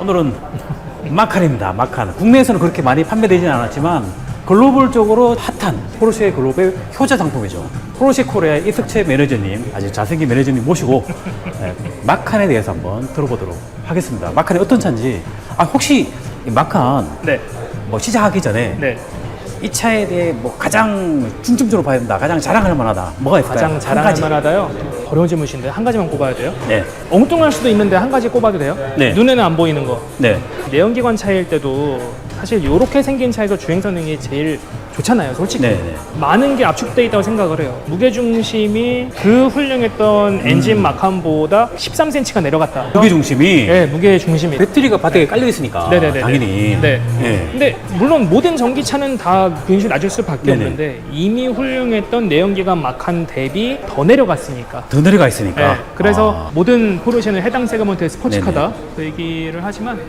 오늘은 마칸입니다. 마칸. 국내에서는 그렇게 많이 판매되지는 않았지만 글로벌적으로 핫한 포르쉐 글로벌 효자 상품이죠. 포르쉐 코리아 이석채 매니저님, 아주 잘생긴 매니저님 모시고 마칸에 대해서 한번 들어보도록 하겠습니다. 마칸이 어떤 차인지. 혹시 이 마칸 네. 뭐 시작하기 전에 네. 이 차에 대해 뭐 가장 중점적으로 봐야 된다, 가장 자랑할 만하다, 뭐가 있을까요? 가장 자랑할 만하다요? 어려운 질문이신데 한 가지만 꼽아야 돼요? 네. 엉뚱할 수도 있는데 한 가지 꼽아도 돼요? 네. 눈에는 안 보이는 거. 네. 내연기관 차일 때도 사실 이렇게 생긴 차에서 주행 성능이 제일 좋잖아요, 솔직히. 네네. 많은 게 압축되어 있다고 생각을 해요. 무게중심이 그 훌륭했던 엔진 마칸보다 13cm가 내려갔다. 무게중심이 네, 무게중심이. 배터리가 바닥에 깔려 있으니까 네네네. 당연히. 네. 네. 근데 물론 모든 전기차는 다 무게중심이 낮을 수밖에 네네. 없는데 이미 훌륭했던 내연기관 마칸 대비 더 내려갔으니까. 더 내려가 있으니까. 네, 그래서 모든 포르쉐는 해당 세그먼트의 스포츠카다 그 얘기를 하지만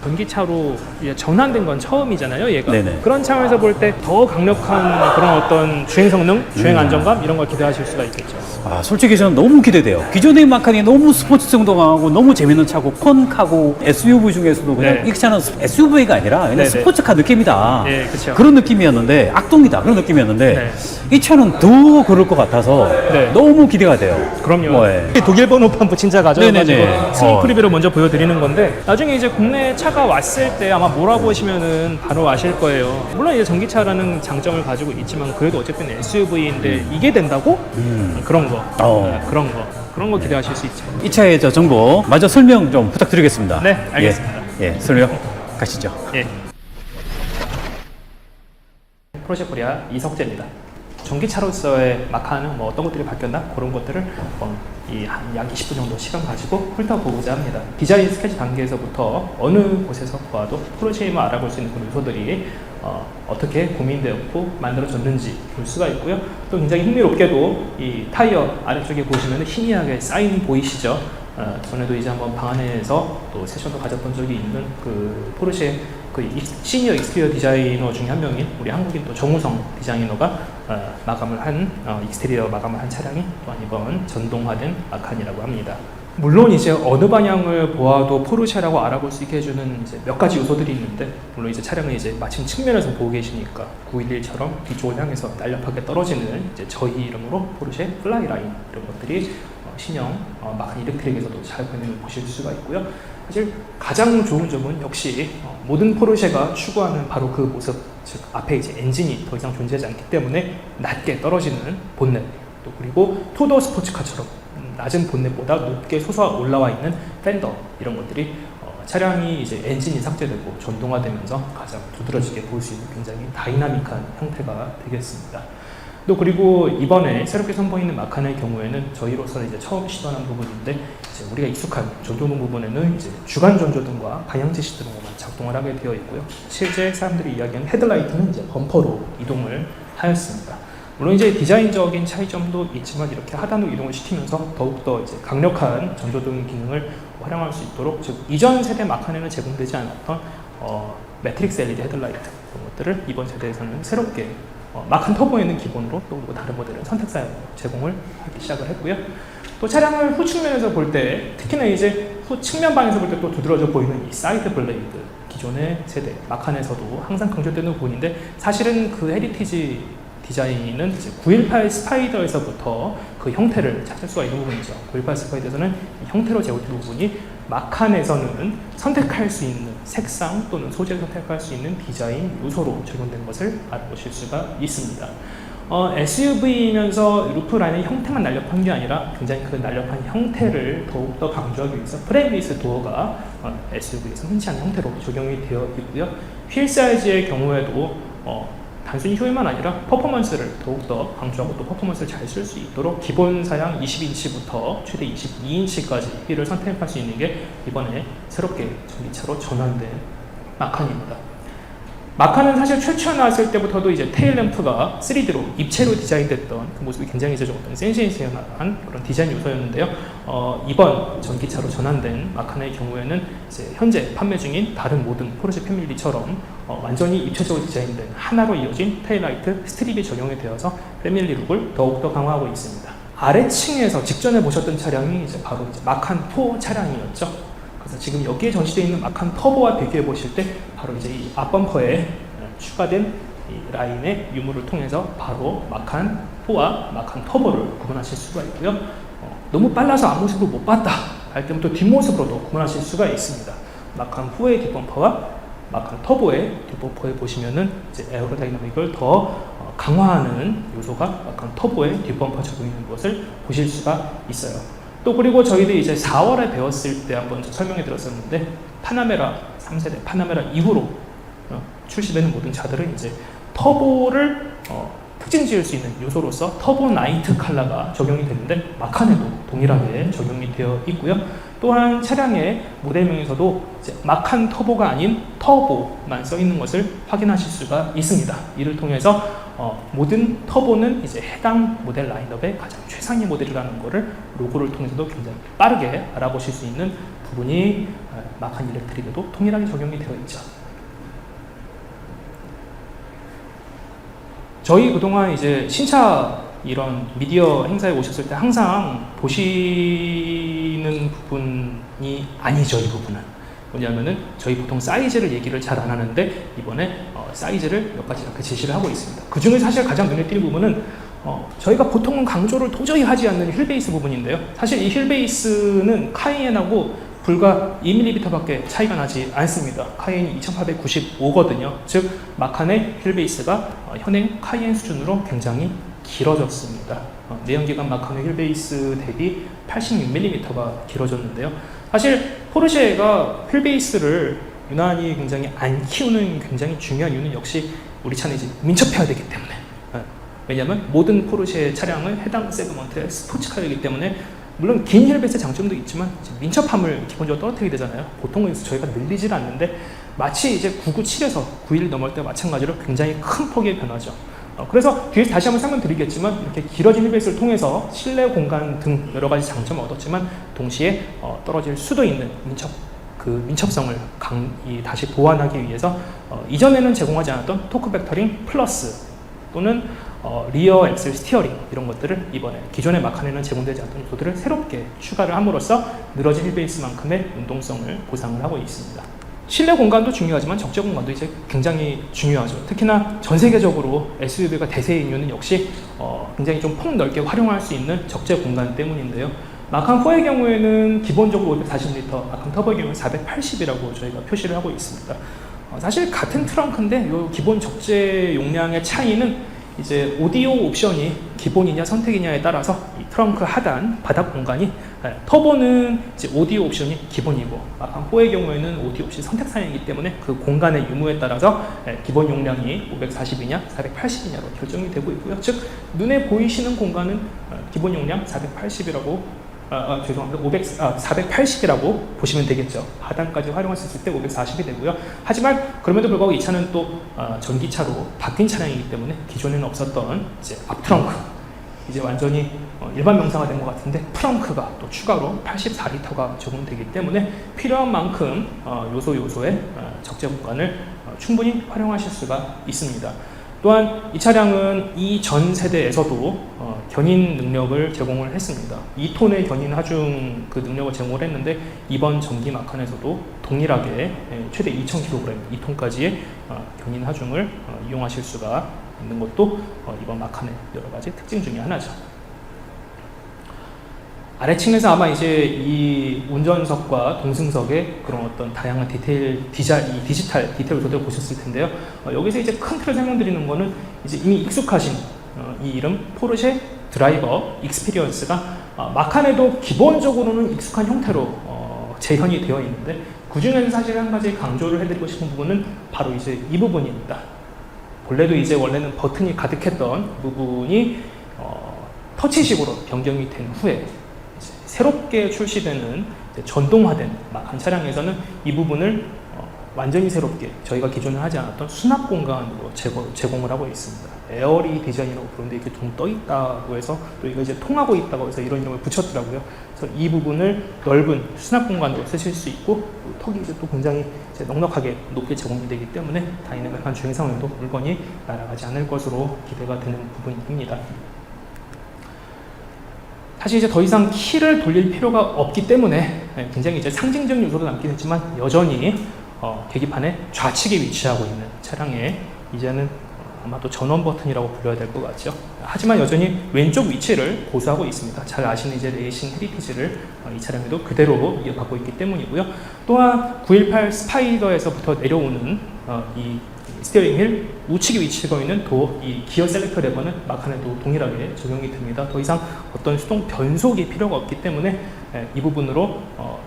전기차로 이제 전환된 건 처음이잖아요, 얘가. 네네. 그런 차원에서 볼 때 더 강력한 그런 어떤 주행 성능, 주행 안정감 이런 걸 기대하실 수가 있겠죠. 솔직히 저는 너무 기대돼요. 기존의 마칸이 너무 스포츠성도 강하고 너무 재밌는 차고 펀카고 SUV 중에서도 그냥 네. 이 차는 SUV가 아니라 그냥 네네. 스포츠카 느낌이다. 네, 그쵸. 그런 느낌이었는데 악동이다 그런 느낌이었는데 네. 이 차는 더 그럴 것 같아서 네. 너무 기대가 돼요. 그럼요. 네. 독일 번호판 붙인 차 가져가지고 네네네. 스몰 프리뷰로 먼저 보여드리는 건데 나중에 이제 국내 차가 왔을 때 아마 몰아보시면은 바로 아실 거예요. 물론 이제 전기차라는 장점을 가지고 있지만 그래도 어쨌든 SUV인데 이게 된다고? 그런 거. 그런 거 기대하실 수 있죠. 이 차의 저 정보 마저 설명 좀 부탁드리겠습니다. 네, 알겠습니다. 예, 설명 가시죠. 예. 포르쉐 코리아 이석재입니다. 전기차로서의 마칸은 뭐 어떤 것들이 바뀌었나 그런 것들을 약 20분 정도 시간 가지고 훑어보고자 합니다. 디자인 스케치 단계에서부터 어느 곳에서 보아도 포르쉐임을 알아볼 수 있는 그런 요소들이 어떻게 고민되었고 만들어졌는지 볼 수가 있고요. 또 굉장히 흥미롭게도 이 타이어 아래쪽에 보시면 희미하게 사인 보이시죠? 전에도 이제 한번 방 안에서 또 세션도 가졌던 적이 있는 그 포르쉐 그 시니어 익스테리어 디자이너 중에 한 명인 우리 한국인 또 정우성 디자이너가 마감을 한 익스테리어 마감을 한 차량이 또한 이번 전동화된 마칸이라고 합니다. 물론 이제 어느 방향을 보아도 포르쉐라고 알아볼 수 있게 해주는 이제 몇 가지 요소들이 있는데 물론 이제 차량을 이제 마침 측면에서 보고 계시니까 911처럼 뒤쪽을 향해서 날렵하게 떨어지는 이제 저희 이름으로 포르쉐 플라이라인 이런 것들이 신형 마칸 이렉트릭에서도 잘 보이는 보실 수가 있고요. 사실 가장 좋은 점은 역시 모든 포르쉐가 추구하는 바로 그 모습, 즉 앞에 이제 엔진이 더 이상 존재하지 않기 때문에 낮게 떨어지는 본넷, 또 그리고 투도어 스포츠카처럼 낮은 본넷보다 높게 솟아 올라와 있는 팬더 이런 것들이 차량이 이제 엔진이 삭제되고 전동화되면서 가장 두드러지게 보일 수 있는 굉장히 다이나믹한 형태가 되겠습니다. 또 그리고 이번에 새롭게 선보이는 마칸의 경우에는 저희로서는 이제 처음 시도하는 부분인데 이제 우리가 익숙한 전조등 부분에는 이제 주간 전조등과 방향 지시 등으로만 작동을 하게 되어 있고요. 실제 사람들이 이야기하는 헤드라이트는 이제 범퍼로 이동을 하였습니다. 물론 이제 디자인적인 차이점도 있지만 이렇게 하단으로 이동을 시키면서 더욱더 이제 강력한 전조등 기능을 활용할 수 있도록 즉 이전 세대 마칸에는 제공되지 않았던 매트릭스 LED 헤드라이트 그런 것들을 이번 세대에서는 새롭게 마칸 터보에는 기본으로 또 다른 모델은 선택사양으로 제공을 하기 시작을 했고요. 또 차량을 후측면에서 볼 때 특히나 이제 후측면 방에서 볼 때 또 두드러져 보이는 이 사이드 블레이드 기존의 세대 마칸에서도 항상 강조되는 부분인데 사실은 그 헤리티지 디자인은 이제 918 스파이더에서부터 그 형태를 찾을 수가 있는 부분이죠. 918 스파이더에서는 이 형태로 제공된 부분이 마칸에서는 선택할 수 있는 색상 또는 소재를 선택할 수 있는 디자인 요소로 적용된 것을 알아보실 수가 있습니다. SUV이면서 루프 라인의 형태만 날렵한 게 아니라 굉장히 그 날렵한 형태를 더욱더 강조하기 위해서 프레임리스 도어가 SUV에서 흔치 않은 형태로 적용이 되어 있고요. 휠 사이즈의 경우에도 단순히 효율만 아니라 퍼포먼스를 더욱더 강조하고 또 퍼포먼스를 잘 쓸 수 있도록 기본 사양 20인치부터 최대 22인치까지 휠을 선택할 수 있는 게 이번에 새롭게 전기차로 전환된 마칸입니다. 마칸은 사실 최초에 나왔을 때부터도 이제 테일램프가 3D로 입체로 디자인됐던 그 모습이 굉장히 이제 좀 어떤 센세이셔널한 그런 디자인 요소였는데요. 이번 전기차로 전환된 마칸의 경우에는 이제 현재 판매 중인 다른 모든 포르쉐 패밀리처럼 완전히 입체적으로 디자인된 하나로 이어진 테일라이트 스트립이 적용이 되어서 패밀리 룩을 더욱더 강화하고 있습니다. 아래층에서 직전에 보셨던 차량이 이제 바로 이제 마칸 4 차량이었죠. 그래서 지금 여기에 전시되어 있는 마칸 터보와 비교해 보실 때 바로 이제 이 앞범퍼에 추가된 이 라인의 유무를 통해서 바로 마칸 4와 마칸 터보를 구분하실 수가 있고요. 너무 빨라서 앞모습을 못 봤다 할 때부터 뒷모습으로도 구분하실 수가 있습니다. 마칸 4의 뒷범퍼와 마칸 터보의 뒷범퍼에 보시면은 이제 에어로다이나믹을 더 강화하는 요소가 마칸 터보의 뒷범퍼 적용이 있는 것을 보실 수가 있어요. 또 그리고 저희들이 이제 4월에 배웠을 때 한번 설명해 드렸었는데 파나메라 3세대 파나메라 이후로 출시되는 모든 차들은 이제 터보를 특징 지을 수 있는 요소로서 터보 나이트 컬러가 적용이 되는데 마칸에도 동일하게 적용이 되어 있고요. 또한 차량의 모델명에서도 이제 마칸 터보가 아닌 터보만 써 있는 것을 확인하실 수가 있습니다. 이를 통해서 모든 터보는 이제 해당 모델 라인업의 가장 최상위 모델이라는 것을 로고를 통해서도 굉장히 빠르게 알아보실 수 있는 부분이 마칸 일렉트릭에도 동일하게 적용이 되어 있죠. 저희 그동안 이제 신차 이런 미디어 행사에 오셨을 때 항상 보시는 부분이 아니죠. 이 부분은 뭐냐면은 저희 보통 사이즈를 얘기를 잘 안 하는데 이번에 사이즈를 몇 가지 이렇게 제시를 하고 있습니다. 그 중에 사실 가장 눈에 띄는 부분은 저희가 보통은 강조를 도저히 하지 않는 휠베이스 부분인데요. 사실 이 휠베이스는 카이엔하고 불과 2mm밖에 차이가 나지 않습니다. 카이엔이 2895거든요. 즉 마칸의 휠베이스가 현행 카이엔 수준으로 굉장히 길어졌습니다. 내연기관 마칸의 휠베이스 대비 86mm가 길어졌는데요. 사실 포르쉐가 휠베이스를 유난히 굉장히 안 키우는 굉장히 중요한 이유는 역시 우리 차는 이제 민첩해야 되기 때문에. 왜냐하면 모든 포르쉐 차량은 해당 세그먼트의 스포츠카이기 때문에 물론 긴 휠베이스의 장점도 있지만 민첩함을 기본적으로 떨어뜨리게 되잖아요. 보통은 저희가 늘리질 않는데 마치 이제 997에서 91 넘을 때 마찬가지로 굉장히 큰 폭의 변화죠. 그래서 뒤에서 다시 한번 설명드리겠지만 이렇게 길어진 휠베이스를 통해서 실내 공간 등 여러 가지 장점을 얻었지만 동시에 떨어질 수도 있는 민첩성을 다시 보완하기 위해서 이전에는 제공하지 않았던 토크 벡터링 플러스 또는 리어 엑셀 스티어링 이런 것들을 이번에 기존의 마칸에는 제공되지 않던 요소들을 새롭게 추가를 함으로써 늘어진 휠베이스만큼의 운동성을 보상을 하고 있습니다. 실내 공간도 중요하지만 적재 공간도 이제 굉장히 중요하죠. 특히나 전 세계적으로 SUV가 대세인 이유는 역시 굉장히 좀 폭넓게 활용할 수 있는 적재 공간 때문인데요. 마칸 4의 경우에는 기본적으로 540L, 마칸 터보의 경우는 480이라고 저희가 표시를 하고 있습니다. 사실 같은 트렁크인데 이 기본 적재 용량의 차이는 이제 오디오 옵션이 기본이냐 선택이냐에 따라서 이 트렁크 하단 바닥 공간이 터보는 이제 오디오 옵션이 기본이고 마칸 4의 경우에는 오디오 옵션이 선택 사양이기 때문에 그 공간의 유무에 따라서 기본 용량이 540이냐 480이냐로 결정이 되고 있고요. 즉 눈에 보이시는 공간은 기본 용량 480이라고 죄송합니다. 480이라고 보시면 되겠죠. 하단까지 활용할 수 있을 때 540이 되고요. 하지만 그럼에도 불구하고 이 차는 또 전기차로 바뀐 차량이기 때문에 기존에는 없었던 이제 앞 트렁크 이제 완전히 일반 명사가 된 것 같은데 트렁크가 또 추가로 84L가 적용되기 때문에 필요한 만큼 요소의 적재 공간을 충분히 활용하실 수가 있습니다. 또한 이 차량은 이 전 세대에서도 견인 능력을 제공을 했습니다. 2톤의 견인 하중 그 능력을 제공을 했는데 이번 전기 마칸에서도 동일하게 최대 2,000kg 2톤까지의 견인 하중을 이용하실 수가 있는 것도 이번 마칸의 여러 가지 특징 중에 하나죠. 아래층에서 아마 이제 이 운전석과 동승석의 그런 어떤 다양한 디지털 디테일 요소들을 보셨을 텐데요. 여기서 이제 큰 틀을 설명드리는 거는 이제 이미 익숙하신 이 이름 포르쉐 드라이버 익스피리언스가 마칸에도 기본적으로는 익숙한 형태로 재현이 되어 있는데 그 중에서 사실 한 가지 강조를 해드리고 싶은 부분은 바로 이제 이 부분입니다. 본래도 이제 원래는 버튼이 가득했던 부분이 터치식으로 변경이 된 후에 새롭게 출시되는 전동화된 마칸 차량에서는 이 부분을 완전히 새롭게 저희가 기존에 하지 않았던 수납 공간으로 제공을 하고 있습니다. 에어리 디자인이라고 부르는데 이렇게 둥 떠 있다고 해서 또 이거 이제 통하고 있다고 해서 이런 이름을 붙였더라고요. 그래서 이 부분을 넓은 수납 공간으로 쓰실 수 있고 턱이 이제 또 굉장히 이제 넉넉하게 높게 제공이 되기 때문에 다이내믹한 주행 상황에도 물건이 날아가지 않을 것으로 기대가 되는 부분입니다. 사실 이제 더 이상 키를 돌릴 필요가 없기 때문에 굉장히 이제 상징적인 요소도 남긴 했지만 여전히 계기판의 좌측에 위치하고 있는 차량에 이제는 아마도 전원 버튼이라고 불러야 될 것 같죠. 하지만 여전히 왼쪽 위치를 고수하고 있습니다. 잘 아시는 이제 레이싱 헤리티지를 이 차량에도 그대로 이어받고 있기 때문이고요. 또한 918 스파이더에서부터 내려오는 이 스티어링 휠 우측에 위치하고 있는 이 기어 셀렉터 레버는 마칸에도 동일하게 적용이 됩니다. 더 이상 어떤 수동 변속이 필요가 없기 때문에 이 부분으로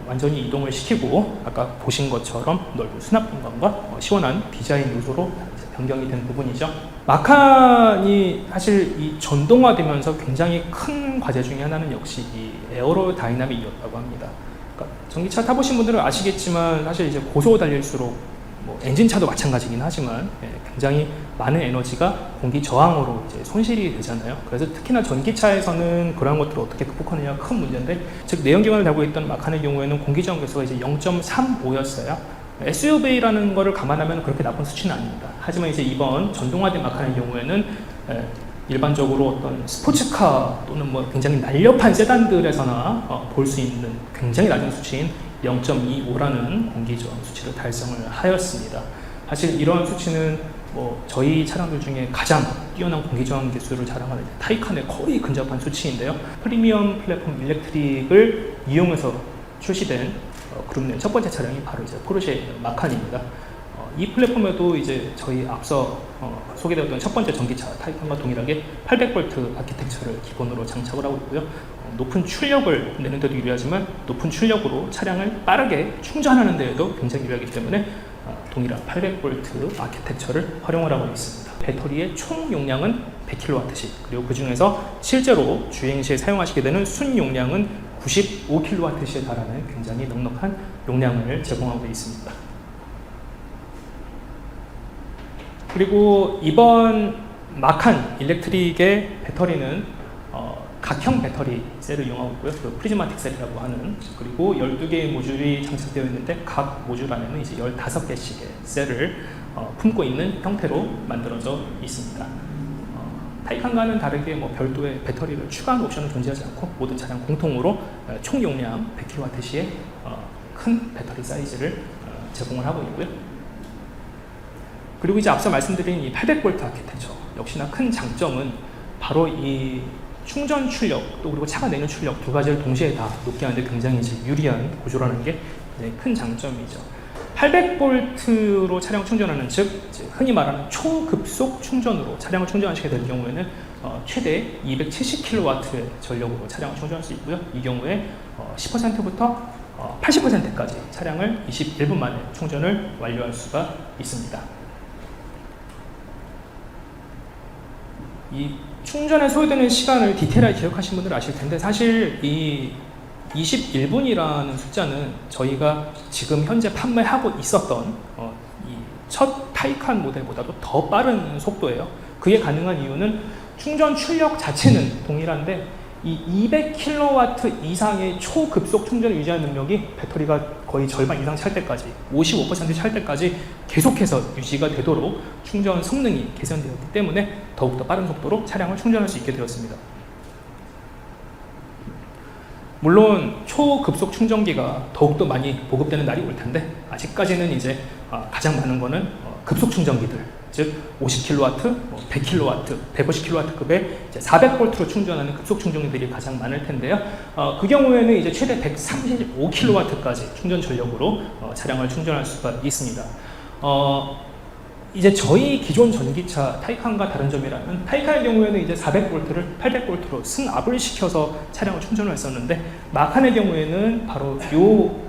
완전히 이동을 시키고 아까 보신 것처럼 넓은 수납 공간과 시원한 디자인 요소로 변경이 된 부분이죠. 마칸이 사실 이 전동화되면서 굉장히 큰 과제 중에 하나는 역시 이 에어로 다이나믹이었다고 합니다. 그러니까 전기차 타보신 분들은 아시겠지만 사실 이제 고속 달릴수록 뭐 엔진차도 마찬가지긴 하지만 굉장히 많은 에너지가 공기 저항으로 이제 손실이 되잖아요. 그래서 특히나 전기차에서는 그런 것들을 어떻게 극복하느냐가 큰 문제인데, 즉 내연기관을 달고 있던 마칸의 경우에는 공기 저항 계수가 이제 0.35였어요. SUV라는 거를 감안하면 그렇게 나쁜 수치는 아닙니다. 하지만 이제 이번 전동화된 마칸의 경우에는 일반적으로 어떤 스포츠카 또는 뭐 굉장히 날렵한 세단들에서나 볼 수 있는 굉장히 낮은 수치인 0.25라는 공기저항 수치를 달성을 하였습니다. 사실 이런 수치는 뭐 저희 차량들 중에 가장 뛰어난 공기저항 기술을 자랑하는 타이칸에 거의 근접한 수치인데요. 프리미엄 플랫폼 일렉트릭을 이용해서 출시된 그룹 내 첫 번째 차량이 바로 이제 포르쉐 마칸입니다. 이 플랫폼에도 이제 저희 앞서 소개되었던 첫 번째 전기차 타이칸과 동일하게 800V 아키텍처를 기본으로 장착을 하고 있고요. 높은 출력을 내는 데도 유리하지만 높은 출력으로 차량을 빠르게 충전하는 데에도 굉장히 유리하기 때문에 동일한 800V 아키텍처를 활용을 하고 있습니다. 배터리의 총 용량은 100kWh, 그리고 그 중에서 실제로 주행 시에 사용하시게 되는 순 용량은 95kWh에 달하는 굉장히 넉넉한 용량을 제공하고 있습니다. 그리고 이번 마칸 일렉트릭의 배터리는 각형 배터리 셀을 이용하고 있고요. 그 프리즈마틱 셀이라고 하는, 그리고 12개의 모듈이 장착되어 있는데 각 모듈 안에는 이제 15개씩의 셀을 품고 있는 형태로 만들어져 있습니다. 타이칸과는 다르게 뭐 별도의 배터리를 추가하는 옵션은 존재하지 않고 모든 차량 공통으로 총 용량 100kWh의 큰 배터리 사이즈를 제공을 하고 있고요. 그리고 이제 앞서 말씀드린 이 800V 아키텍처 역시나 큰 장점은 바로 이 충전 출력 또 그리고 차가 내는 출력 두 가지를 동시에 다 높게 하는데 굉장히 이제 유리한 구조라는 게 큰 장점이죠. 800V로 차량 충전하는, 즉 흔히 말하는 초급속 충전으로 차량을 충전하시게 될 경우에는 최대 270kW의 전력으로 차량을 충전할 수 있고요. 이 경우에 10%부터 80%까지 차량을 21분 만에 충전을 완료할 수가 있습니다. 이 충전에 소요되는 시간을 디테일하게 기억하신 분들은 아실 텐데, 사실 이 21분이라는 숫자는 저희가 지금 현재 판매하고 있었던 이 첫 타이칸 모델보다도 더 빠른 속도예요. 그게 가능한 이유는 충전 출력 자체는 동일한데 이 200kW 이상의 초급속 충전을 유지하는 능력이 배터리가 거의 절반 이상 찰 때까지, 55% 찰 때까지 계속해서 유지가 되도록 충전 성능이 개선되었기 때문에 더욱더 빠른 속도로 차량을 충전할 수 있게 되었습니다. 물론 초급속 충전기가 더욱더 많이 보급되는 날이 올 텐데, 아직까지는 이제 가장 많은 거는 급속 충전기들, 즉 50kW, 100kW, 150kW급의 400V로 충전하는 급속 충전기들이 가장 많을 텐데요. 그 경우에는 이제 최대 135kW까지 충전 전력으로 차량을 충전할 수가 있습니다. 이제 저희 기존 전기차 타이칸과 다른 점이라면, 타이칸의 경우에는 이제 400V를 800V로 승압을 시켜서 차량을 충전을 했었는데, 마칸의 경우에는 바로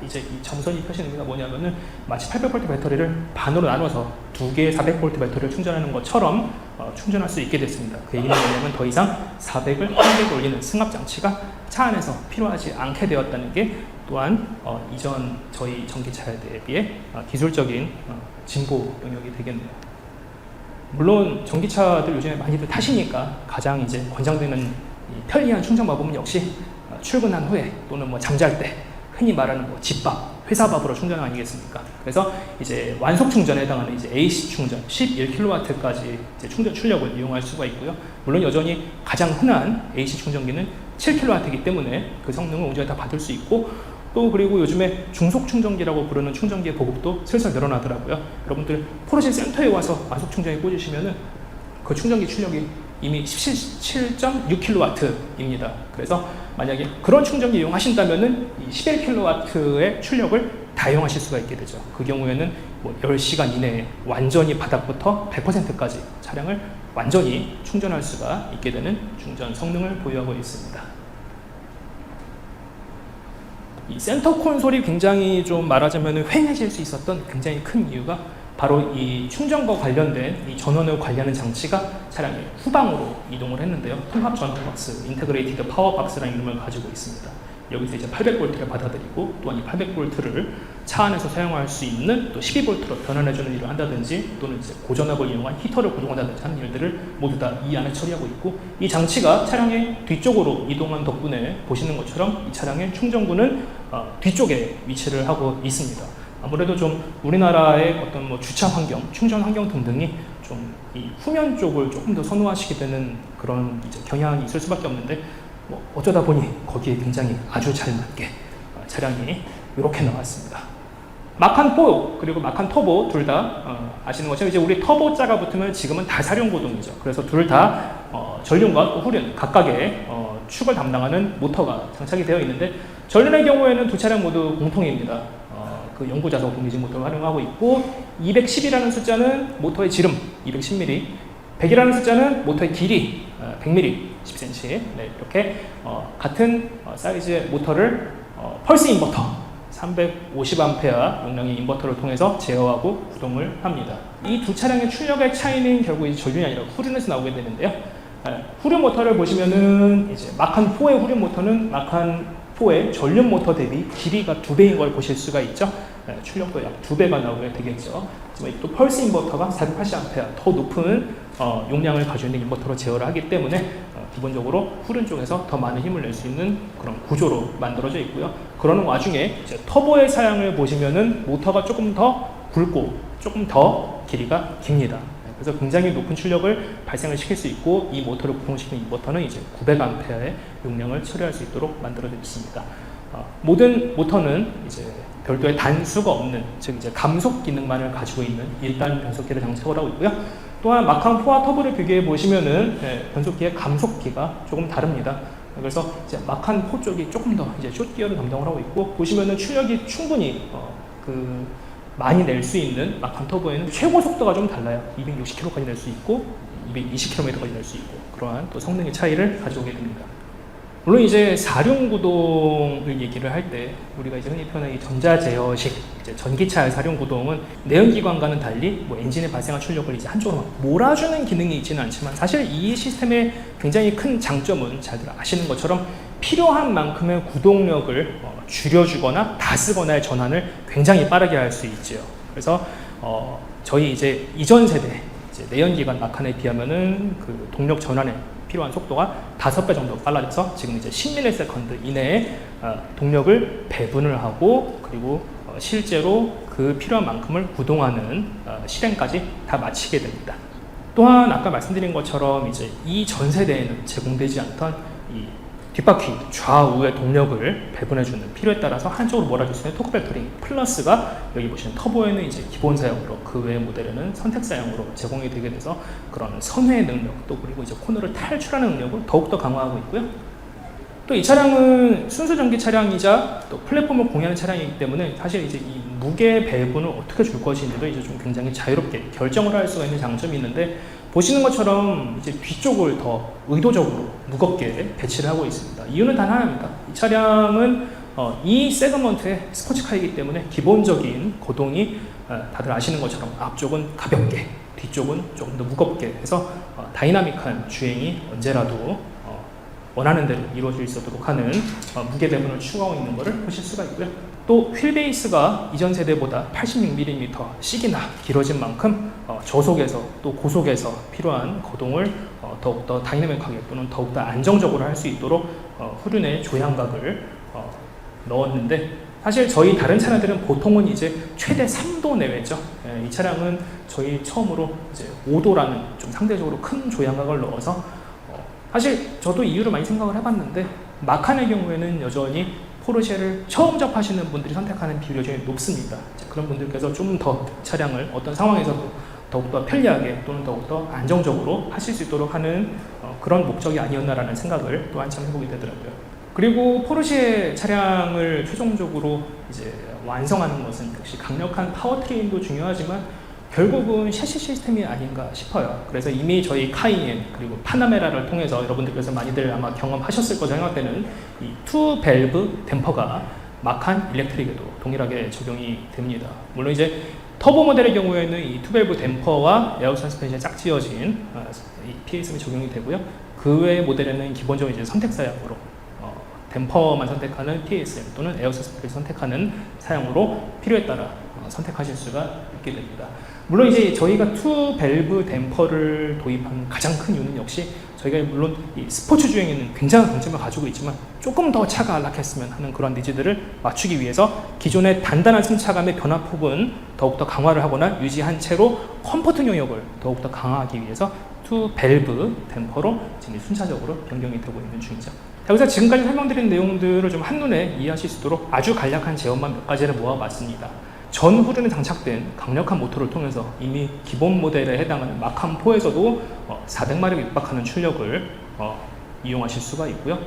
이제 이 점선이 펴시는 게 뭐냐면은 마치 800V 배터리를 반으로 나눠서 두 개의 400V 배터리를 충전하는 것처럼 충전할 수 있게 됐습니다. 그 얘기는 뭐냐면 더 이상 400을 800에 올리는 승합 장치가 차 안에서 필요하지 않게 되었다는 게 또한 이전 저희 전기차에 비해 기술적인 진보 영역이 되겠네요. 물론 전기차들 요즘에 많이들 타시니까 가장 이제 권장되는 편리한 충전 방법은 역시 출근한 후에 또는 뭐 잠잘 때 흔히 말하는 뭐 집밥, 회사 밥으로 충전 아니겠습니까? 그래서 이제 완속 충전에 해당하는 이제 AC 충전 11kW까지 이제 충전 출력을 이용할 수가 있고요. 물론 여전히 가장 흔한 AC 충전기는 7kW이기 때문에 그 성능을 온전히 다 받을 수 있고, 또 그리고 요즘에 중속 충전기라고 부르는 충전기의 보급도 슬슬 늘어나더라고요. 여러분들 포르쉐 센터에 와서 완속 충전기 꽂으시면은 그 충전기 출력이 이미 17.6kW입니다. 그래서 만약에 그런 충전기 이용하신다면은 이 11kW의 출력을 다 이용하실 수가 있게 되죠. 그 경우에는 뭐 10시간 이내에 완전히 바닥부터 100%까지 차량을 완전히 충전할 수가 있게 되는 충전 성능을 보유하고 있습니다. 이 센터 콘솔이 굉장히 좀 말하자면 휑해질 수 있었던 굉장히 큰 이유가 바로 이 충전과 관련된 이 전원을 관리하는 장치가 차량의 후방으로 이동을 했는데요. 통합 전원 박스, 인테그레이티드 파워 박스라는 이름을 가지고 있습니다. 여기서 이제 800V를 받아들이고 또한 이 800V를 차 안에서 사용할 수 있는 또 12V로 변환해주는 일을 한다든지 또는 이제 고전압을 이용한 히터를 구동한다든지 하는 일들을 모두 다 이 안에 처리하고 있고, 이 장치가 차량의 뒤쪽으로 이동한 덕분에 보시는 것처럼 이 차량의 충전구는 뒤쪽에 위치를 하고 있습니다. 아무래도 좀 우리나라의 어떤 뭐 주차 환경, 충전 환경 등등이 좀 이 후면 쪽을 조금 더 선호하시게 되는 그런 이제 경향이 있을 수밖에 없는데, 뭐 어쩌다 보니 거기에 굉장히 아주 잘 맞게 차량이 이렇게 나왔습니다. 마칸 4 그리고 마칸 터보 둘 다 아시는 것처럼 이제 우리 터보자가 붙으면 지금은 다 사륜 구동이죠. 그래서 둘 다 전륜과 또 후륜 각각의 축을 담당하는 모터가 장착이 되어 있는데, 전륜의 경우에는 두 차량 모두 공통입니다. 그 영구자석 동기진 모터를 활용하고 있고, 210이라는 숫자는 모터의 지름 210mm, 100이라는 숫자는 모터의 길이 100mm, 10cm. 네, 이렇게 같은 사이즈의 모터를 펄스 인버터 350A 용량의 인버터를 통해서 제어하고 구동을 합니다. 이 두 차량의 출력의 차이는 결국 이제 전륜이 아니라 후륜에서 나오게 되는데요. 후륜 모터를 보시면은 이제 마칸 4의 후륜 모터는 마칸 4의 전륜 모터 대비 길이가 2배인 걸 보실 수가 있죠. 출력도 약 2배가 나오게 되겠죠. 하지만 또 펄스 인버터가 480A 더 높은 용량을 가지고 있는 인버터로 제어를 하기 때문에 기본적으로 후륜 쪽에서 더 많은 힘을 낼 수 있는 그런 구조로 만들어져 있고요. 그러는 와중에 이제 터보의 사양을 보시면은 모터가 조금 더 굵고 조금 더 길이가 깁니다. 그래서 굉장히 높은 출력을 발생을 시킬 수 있고, 이 모터를 구동시키는 인버터는 이제 900A의 용량을 처리할 수 있도록 만들어져 있습니다. 모든 모터는 이제 별도의 단수가 없는, 즉 이제 감속 기능만을 가지고 있는 1단 변속기를 장착을 하고 있고요. 또한 마칸 4와 터보를 비교해 보시면은 변속기의 감속기가 조금 다릅니다. 그래서 이제 마칸 4 쪽이 조금 더 이제 숏기어를 담당을 하고 있고, 보시면은 출력이 충분히 많이 낼 수 있는 마칸 터보에는 최고 속도가 좀 달라요. 260km까지 낼 수 있고 220km까지 낼 수 있고, 그러한 또 성능의 차이를 가져오게 됩니다. 물론 이제 사륜구동을 얘기를 할 때 우리가 이제 흔히 표현하는 이 전자제어식 이제 전기차의 사륜구동은 내연기관과는 달리 뭐 엔진에 발생한 출력을 이제 한쪽으로 막 몰아주는 기능이 있지는 않지만, 사실 이 시스템의 굉장히 큰 장점은 잘들 아시는 것처럼 필요한 만큼의 구동력을 줄여주거나 다쓰거나의 전환을 굉장히 빠르게 할 수 있죠. 그래서 저희 이제 이전 세대 이제 내연기관 마칸에 비하면은 그 동력 전환에 필요한 속도가 5배 정도 빨라져서 지금 이제 10ms 이내에 동력을 배분을 하고, 그리고 실제로 그 필요한 만큼을 구동하는 실행까지 다 마치게 됩니다. 또한 아까 말씀드린 것처럼 이제 이 전 세대에는 제공되지 않던 이 뒷바퀴 좌우의 동력을 배분해주는, 필요에 따라서 한쪽으로 몰아줄 수 있는 토크 배터리 플러스가 여기 보시는 터보에는 이제 기본 사용으로, 그 외의 모델에는 선택 사용으로 제공이 되게 돼서 그런 선회 능력, 또 그리고 이제 코너를 탈출하는 능력을 더욱더 강화하고 있고요. 또 이 차량은 순수 전기 차량이자 또 플랫폼을 공유하는 차량이기 때문에 사실 이제 이 무게 배분을 어떻게 줄 것인지도 이제 좀 굉장히 자유롭게 결정을 할 수가 있는 장점이 있는데, 보시는 것처럼 이제 뒤쪽을 더 의도적으로 무겁게 배치를 하고 있습니다. 이유는 단 하나입니다. 이 차량은 이 세그먼트의 스포츠카이기 때문에 기본적인 고동이 다들 아시는 것처럼 앞쪽은 가볍게, 뒤쪽은 조금 더 무겁게 해서 다이나믹한 주행이 언제라도 원하는 대로 이루어질 수 있도록 하는 무게 배분을 추구하고 있는 것을 보실 수가 있고요. 또 휠베이스가 이전 세대보다 86mm씩이나 길어진 만큼 저속에서 또 고속에서 필요한 거동을 더욱더 다이내믹하게 또는 더욱더 안정적으로 할 수 있도록 후륜의 조향각을 넣었는데, 사실 저희 다른 차량들은 보통은 이제 최대 3도 내외죠. 이 차량은 저희 처음으로 이제 5도라는 좀 상대적으로 큰 조향각을 넣어서 사실 저도 이유를 많이 생각을 해봤는데, 마칸의 경우에는 여전히 포르쉐를 처음 접하시는 분들이 선택하는 비율이 굉장히 높습니다. 그런 분들께서 좀 더 차량을 어떤 상황에서도 더욱더 편리하게 또는 더욱더 안정적으로 하실 수 있도록 하는 그런 목적이 아니었나라는 생각을 또 한참 해보게 되더라고요. 그리고 포르쉐 차량을 최종적으로 이제 완성하는 것은 역시 강력한 파워트레인도 중요하지만 결국은 셰시 시스템이 아닌가 싶어요. 그래서 이미 저희 카이엔 그리고 파나메라를 통해서 여러분들께서 많이들 아마 경험하셨을 것으로 생각되는 이 투 밸브 댐퍼가 마칸 일렉트릭에도 동일하게 적용이 됩니다. 물론 이제 터보 모델의 경우에는 이 투 밸브 댐퍼와 에어 서스펜션이 짝지어진 이 PSM이 적용이 되고요. 그 외 모델에는 기본적으로 이제 선택 사양으로 댐퍼만 선택하는 TSM 또는 에어 서스펜션을 선택하는 사양으로 필요에 따라 선택하실 수가 있게 됩니다. 물론 이제 저희가 투 밸브 댐퍼를 도입한 가장 큰 이유는 역시 저희가 물론 이 스포츠 주행에는 굉장한 강점을 가지고 있지만 조금 더 차가 안락했으면 하는 그런 니즈들을 맞추기 위해서 기존의 단단한 승차감의 변화폭은 더욱더 강화를 하거나 유지한 채로 컴포트 영역을 더욱더 강화하기 위해서 투 밸브 댐퍼로 지금 순차적으로 변경이 되고 있는 중이죠. 여기서 지금까지 설명드린 내용들을 좀 한눈에 이해하실 수 있도록 아주 간략한 제어만 몇 가지를 모아봤습니다. 전 후륜에 장착된 강력한 모터를 통해서 이미 기본 모델에 해당하는 마칸 4에서도 400마력에 육박하는 출력을 이용하실 수가 있고요.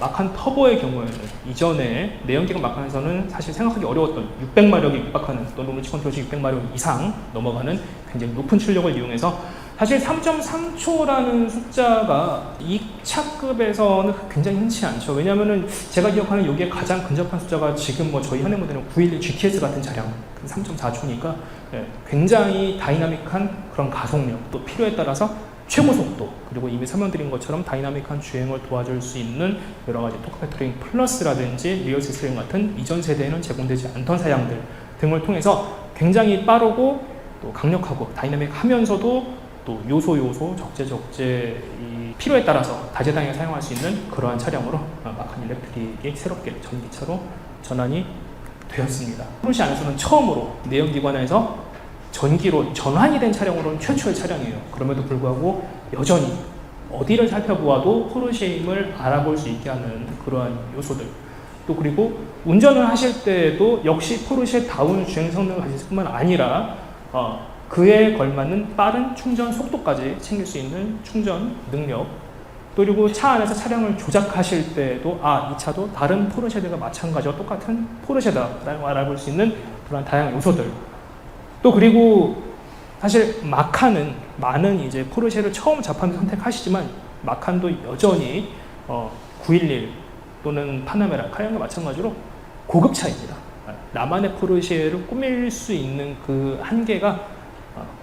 마칸 터보의 경우에는 이전에 내연기관 마칸에서는 사실 생각하기 어려웠던 600마력에 육박하는 또는 로치 컨트롤시 600마력 이상 넘어가는 굉장히 높은 출력을 이용해서 사실 3.3초라는 숫자가 2차급에서는 굉장히 흔치 않죠. 왜냐하면 제가 기억하는 여기에 가장 근접한 숫자가 지금 뭐 저희 현대 모델은 911 GTS 같은 차량 3.4초니까 굉장히 다이나믹한 그런 가속력 또 필요에 따라서 최고 속도 그리고 이미 설명드린 것처럼 다이나믹한 주행을 도와줄 수 있는 여러 가지 토크 팩터링 플러스라든지 리어 시스템 같은 이전 세대에는 제공되지 않던 사양들 등을 통해서 굉장히 빠르고 또 강력하고 다이나믹하면서도 또 요소 적재 이 필요에 따라서 다재다능하게 사용할 수 있는 그러한 차량으로 마칸 일렉트릭이 새롭게 전기차로 전환이 되었습니다. 포르쉐 안에서는 처음으로 내연기관에서 전기로 전환이 된 차량으로는 최초의 차량이에요. 그럼에도 불구하고 여전히 어디를 살펴보아도 포르쉐임을 알아볼 수 있게 하는 그러한 요소들 또 그리고 운전을 하실 때에도 역시 포르쉐다운 주행 성능을 가질 뿐만 아니라 그에 걸맞는 빠른 충전 속도까지 챙길 수 있는 충전 능력 또 그리고 차 안에서 차량을 조작하실 때도 이 차도 다른 포르쉐들과 마찬가지로 똑같은 포르쉐다라고 알아볼 수 있는 그런 다양한 요소들 또 그리고 사실 마칸은 많은 이제 포르쉐를 처음 자판기 선택하시지만 마칸도 여전히 911 또는 파나메라 카이엔과 마찬가지로 고급차입니다. 나만의 포르쉐를 꾸밀 수 있는 그 한계가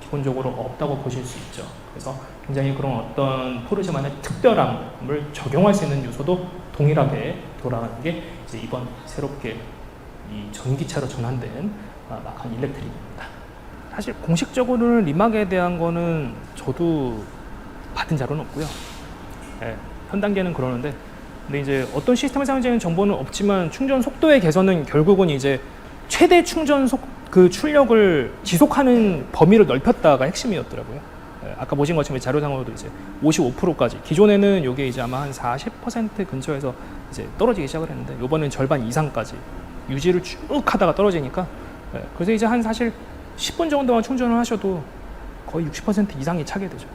기본적으로 없다고 보실 수 있죠. 그래서 굉장히 그런 어떤 포르쉐만의 특별함을 적용할 수 있는 요소도 동일하게 돌아가는 게 이제 이번 새롭게 이 전기차로 전환된 마칸 일렉트릭입니다. 사실 공식적으로는 리막에 대한 거는 저도 받은 자료는 없고요. 현 단계는 그러는데 근데 이제 어떤 시스템을 사용하는 정보는 없지만 충전 속도의 개선은 결국은 이제 최대 충전 그 출력을 지속하는 범위를 넓혔다가 핵심이었더라고요. 아까 보신 것처럼 자료상으로도 이제 55%까지 기존에는 이게 이제 아마 한 40% 근처에서 이제 떨어지기 시작을 했는데 이번엔 절반 이상까지 유지를 쭉 하다가 떨어지니까 그래서 이제 한 사실 10분 정도만 충전을 하셔도 거의 60% 이상이 차게 되죠.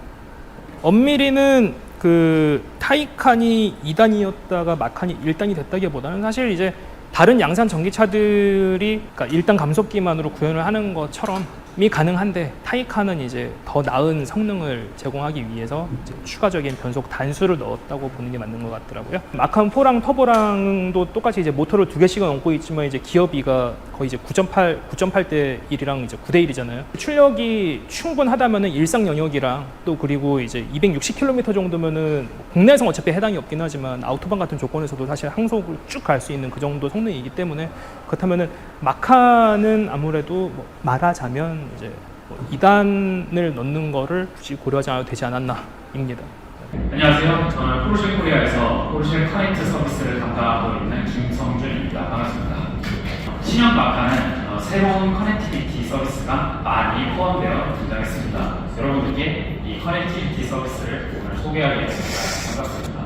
엄밀히는 그 타이칸이 2단이었다가 마칸이 1단이 됐다기보다는 사실 이제 다른 양산 전기차들이 그러니까 1단 감속기만으로 구현을 하는 것처럼이 가능한데 타이칸은 이제 더 나은 성능을 제공하기 위해서 이제 추가적인 변속 단수를 넣었다고 보는 게 맞는 것 같더라고요. 마칸 4랑 터보랑도 똑같이 이제 모터를 2개씩은 얹고 있지만 이제 기어비가 거의 이제 9.8대 1이랑 이제 9대 1이잖아요. 출력이 충분하다면은 일상 영역이랑 또 그리고 이제 260km 정도면은 국내에서 어차피 해당이 없긴 하지만 아우토반 같은 조건에서도 사실 항속을 쭉 갈 수 있는 그 정도 성능이기 때문에 그렇다면은 마칸은 아무래도 뭐 말하자면 이제 2단을 넣는 거를 굳이 고려하지 않아도 되지 않았나입니다. 안녕하세요. 저는 포르쉐 코리아에서 포르쉐 커넥트 서비스를 담당하고 있는 김성준입니다. 반갑습니다. 신형 마칸은 새로운 커넥티비티 서비스가 많이 포함되어 등장했습니다. 여러분들께 이 커넥티비티 서비스를 오늘 소개하겠습니다. 반갑습니다.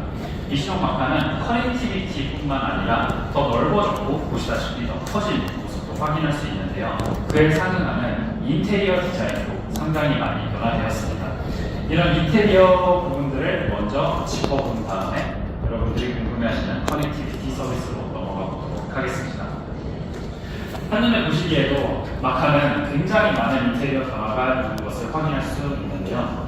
이 신형 마카는 커넥티비티뿐만 아니라 더 넓어졌고 보시다시피 더 커진 모습도 확인할 수 있는데요. 그에 상응하는 인테리어 디자인도 상당히 많이 변화되었습니다. 이런 인테리어 부분들을 먼저 짚어본 다음에 여러분들이 궁금해하시는 커넥티비티 서비스로 넘어가 보도록 하겠습니다. 한눈에 보시기에도 마카는 굉장히 많은 인테리어 변화가 있는 것을 확인할 수 있는데요.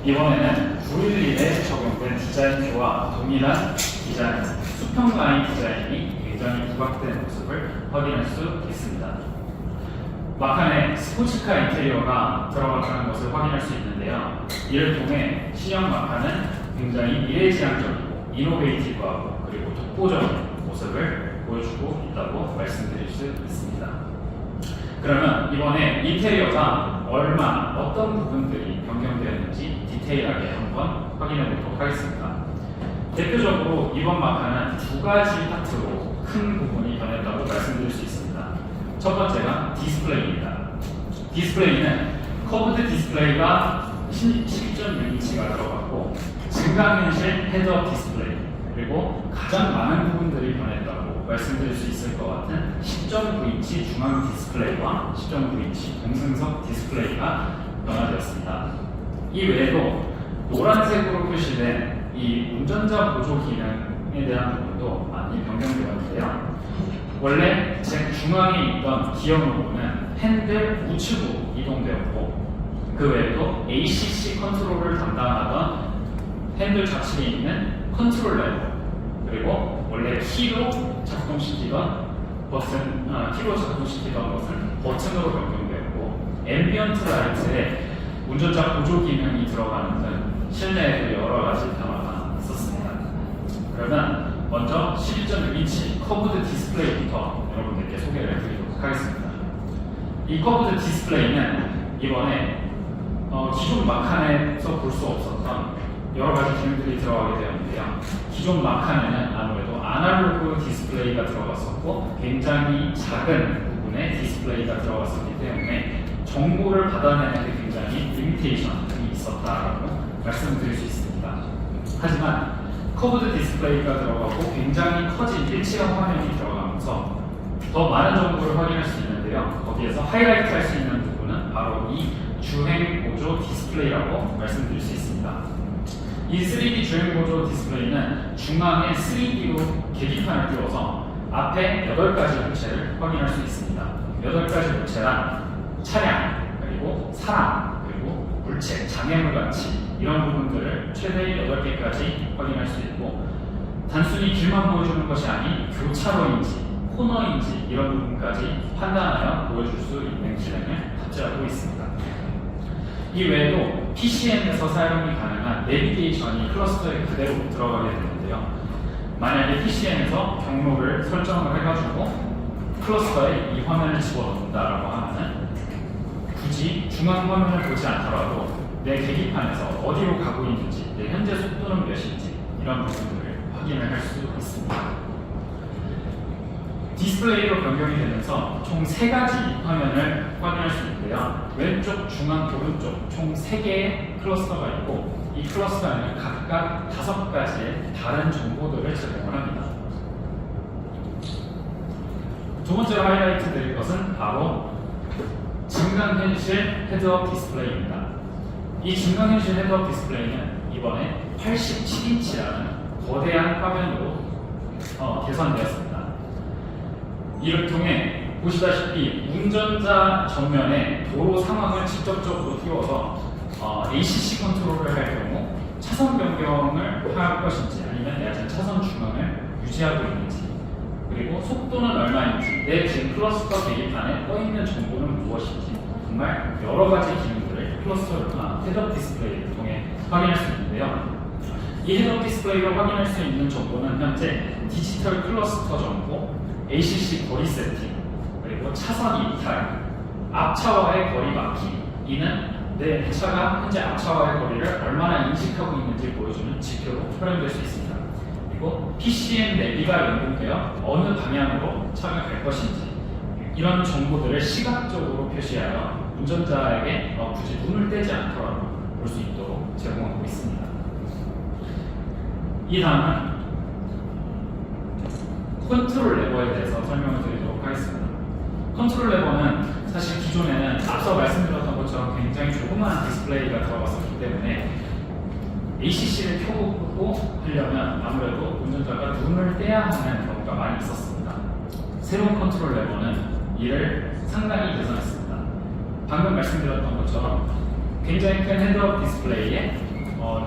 이번에는 911에 적용된 디자인표와 동일한 디자인, 수평 라인 디자인이 굉장히 부각된 모습을 확인할 수 있습니다. 마칸에 스포츠카 인테리어가 들어갔다는 것을 확인할 수 있는데요. 이를 통해 신형 마칸은 굉장히 미래지향적이고 이노베이티브하고 그리고 독보적인 모습을 보여주고 있다고 말씀드릴 수 있습니다. 그러면 이번에 인테리어가 어떤 부분들이 변경되었는지 디테일하게 한번 확인해 보도록 하겠습니다. 대표적으로 이번 마카는 두 가지 파트로 큰 부분이 변했다고 말씀드릴 수 있습니다. 첫 번째가 디스플레이입니다. 디스플레이는 커브드 디스플레이가 12.6인치가 들어갔고 증강현실 헤드업 디스플레이 그리고 가장 많은 부분들이 변했다고 말씀드릴 수 있을 것 같은 10.9인치 중앙 디스플레이와 10.9인치 동승석 디스플레이가 변화되었습니다. 이 외에도 노란색으로 표시된 이 운전자 보조 기능에 대한 부분도 많이 변경되었는데요. 원래 제 중앙에 있던 기어 로고는 핸들 우측으로 이동되었고 그 외에도 ACC 컨트롤을 담당하던 핸들 좌측에 있는 컨트롤 레버 그리고 원래 키로 작동시키던 것은 버튼으로 변경되었고 앰비언트 라이트에 운전자 보조 기능이 들어가는 등 실내에도 여러 가지 변화가 있었습니다. 그러면 먼저 11.6인치 커브드 디스플레이부터 여러분들께 소개를 드리도록 하겠습니다. 이 커브드 디스플레이는 이번에 기존 마칸에서 볼 수 없었던 여러 가지 기능들이 들어가게 되었는데요. 기존 마칸에는 아무래도 아날로그 디스플레이가 들어갔었고 굉장히 작은 부분에 디스플레이가 들어갔었기 때문에 정보를 받아내는 데 굉장히 리미테이션이 있었다라고 말씀드릴 수 있습니다. 하지만 커브드 디스플레이가 들어가고 굉장히 커진 일체형 화면이 들어가면서 더 많은 정보를 확인할 수 있는데요. 거기에서 하이라이트 할 수 있는 부분은 바로 이 주행 보조 디스플레이라고 말씀드릴 수 있습니다. 이 3D 주행 보조 디스플레이는 중앙에 3D로 계기판을 띄워서 앞에 8가지 물체를 확인할 수 있습니다. 8가지 물체란 차량, 그리고 사람, 그리고 물체, 장애물 같이 이런 부분들을 최대 8개까지 확인할 수 있고 단순히 길만 보여주는 것이 아닌 교차로인지 코너인지 이런 부분까지 판단하여 보여줄 수 있는 기능을 탑재하고 있습니다. 이 외에도 PCM에서 사용이 가능한 내비게이션이 클러스터에 그대로 들어가게 되는데요. 만약에 PCM에서 경로를 설정을 해가지고 클러스터에 이 화면을 집어넣는다라고 하면은 굳이 중앙 화면을 보지 않더라도 내 계기판에서 어디로 가고 있는지, 내 현재 속도는 몇인지 이런 부분들을 확인을 할 수 있습니다. 디스플레이로 변경이 되면서 총 3가지 화면을 확인할 수 있는데요. 왼쪽, 중앙, 오른쪽 총 3개의 클러스터가 있고 이 클러스터에는 각각 5가지의 다른 정보들을 제공을 합니다. 두 번째로 하이라이트 드릴 것은 바로 증강현실 헤드업 디스플레이입니다. 이 증강현실 헤드업 디스플레이는 이번에 87인치라는 거대한 화면으로 개선되었습니다. 이를 통해 보시다시피 운전자 정면에 도로 상황을 직접적으로 띄워서 ACC 컨트롤을 할 경우 차선 변경을 할 것인지 아니면 얕은 차선 중앙을 유지하고 있는지 그리고 속도는 얼마인지 내 지금 클러스터 계기판에 떠있는 정보는 무엇인지 정말 여러 가지 기능들을 클러스터나 헤드업 디스플레이를 통해 확인할 수 있는데요. 이 헤드업 디스플레이로 확인할 수 있는 정보는 현재 디지털 클러스터 정보, ACC 거리 세팅, 그리고 차선 이탈, 앞차와의 거리 막힘, 이는 내 차가 현재 앞차와의 거리를 얼마나 인식하고 있는지 보여주는 지표로 활용될 수 있습니다. 그리고 PCM 내비가 연동되어 어느 방향으로 차가 갈 것인지 이런 정보들을 시각적으로 표시하여 운전자에게 굳이 눈을 떼지 않더라도 볼 수 있도록 제공하고 있습니다. 이 다음은 컨트롤 레버에 대해서 설명을 드리도록 하겠습니다. 컨트롤 레버는 사실 기존에는 앞서 말씀드렸던 것처럼 굉장히 조그마한 디스플레이가 들어갔었기 때문에 ACC를 켜고 하려면 아무래도 운전자가 눈을 떼야 하는 경우가 많이 있었습니다. 새로운 컨트롤 레버는 이를 상당히 개선했습니다. 방금 말씀드렸던 것처럼 굉장히 큰 헤드업 디스플레이에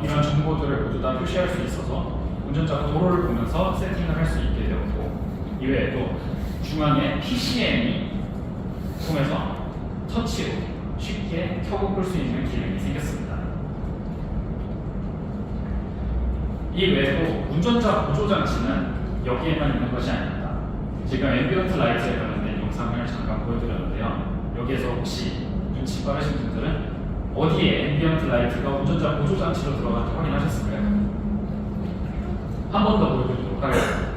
이런 정보들을 모두 다 표시할 수 있어서 운전자가 도로를 보면서 세팅을 할 수 있게 되었고, 이외에도 중앙에 PCM이 통해서 터치로 쉽게 켜고 끌 수 있는 기능이 생겼습니다. 이 외에도 운전자 보조 장치는 여기에만 있는 것이 아닙니다. 지금 앰비언트 라이트에 관련된 영상을 잠깐 보여드렸는데요. 여기에서 혹시 눈치 빠르신 분들은 어디에 앰비언트 라이트가 운전자 보조 장치로 들어가는지 확인하셨을까요? 한 번 더 보여드리도록 하겠습니다.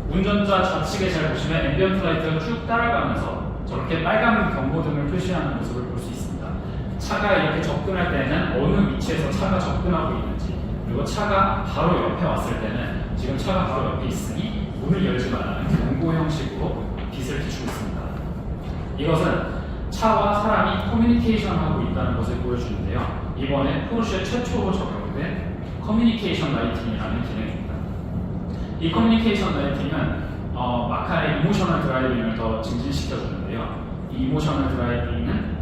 운전자 좌측에 잘 보시면 앰비언트 라이트가 쭉 따라가면서 저렇게 빨간 경고등을 표시하는 모습을 볼 수 있습니다. 차가 이렇게 접근할 때는 어느 위치에서 차가 접근하고 있는지, 그리고 차가 바로 옆에 왔을 때는 지금 차가 바로 옆에 있으니 문을 열지 말라는 경고 형식으로 빛을 비추고 있습니다. 이것은 차와 사람이 커뮤니케이션하고 있다는 것을 보여주는데요. 이번에 포르쉐 최초로 적용된 커뮤니케이션 라이팅이라는 기능입니다. 이 커뮤니케이션 라이팅은 마카의 이모셔널 드라이빙을 더 증진시켜주는데요. 이 이모셔널 드라이빙은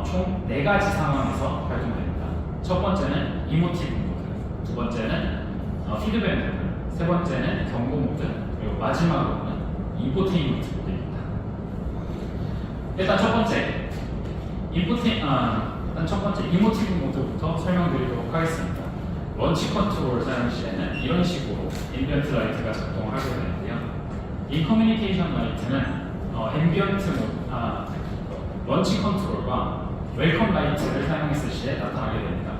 총 4가지 상황에서 발동됩니다. 첫 번째는 이모티브 모드, 두 번째는 피드백 모드, 세 번째는 경고 모드, 그리고 마지막으로는 인포테인먼트 모드입니다. 일단 첫 번째 이모티브 모드부터 설명드리도록 하겠습니다. 런치 컨트롤 사용 시에는 이런 식으로 앰비언트 라이트가 작동을 하게 되는데요. 이 커뮤니케이션 라이트는 런치 컨트롤과 웰컴 라이트를 사용했을 시에 나타나게 됩니다.